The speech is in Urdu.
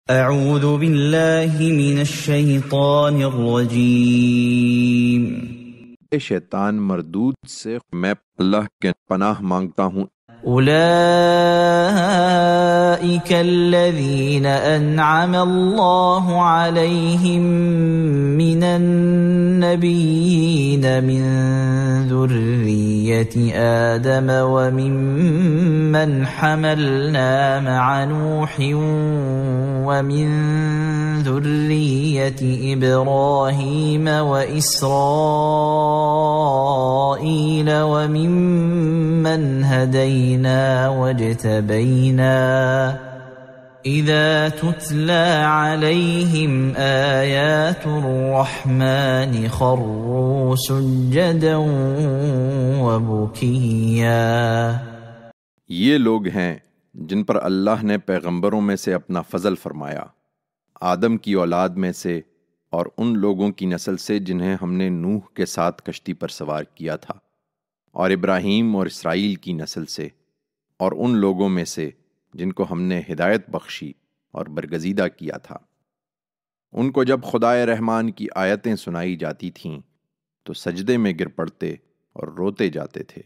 اعوذ باللہ من الشیطان الرجیم۔ شیطان مردود سے میں اللہ کے پناہ مانگتا ہوں۔ اولئک الذین انعم اللہ علیہم من النبیین من ذریۃ آدم وممن حملنا مع نوح ومن ذریۃ ابراہیم واسرائیل وممن هدینا واجتبینا اذا تتلى عليهم آیات الرحمن خروا سجدا وبکیا۔ یہ لوگ ہیں جن پر اللہ نے پیغمبروں میں سے اپنا فضل فرمایا، آدم کی اولاد میں سے اور ان لوگوں کی نسل سے جنہیں ہم نے نوح کے ساتھ کشتی پر سوار کیا تھا، اور ابراہیم اور اسرائیل کی نسل سے، اور ان لوگوں میں سے جن کو ہم نے ہدایت بخشی اور برگزیدہ کیا تھا۔ ان کو جب خدائے رحمان کی آیتیں سنائی جاتی تھیں تو سجدے میں گر پڑتے اور روتے جاتے تھے۔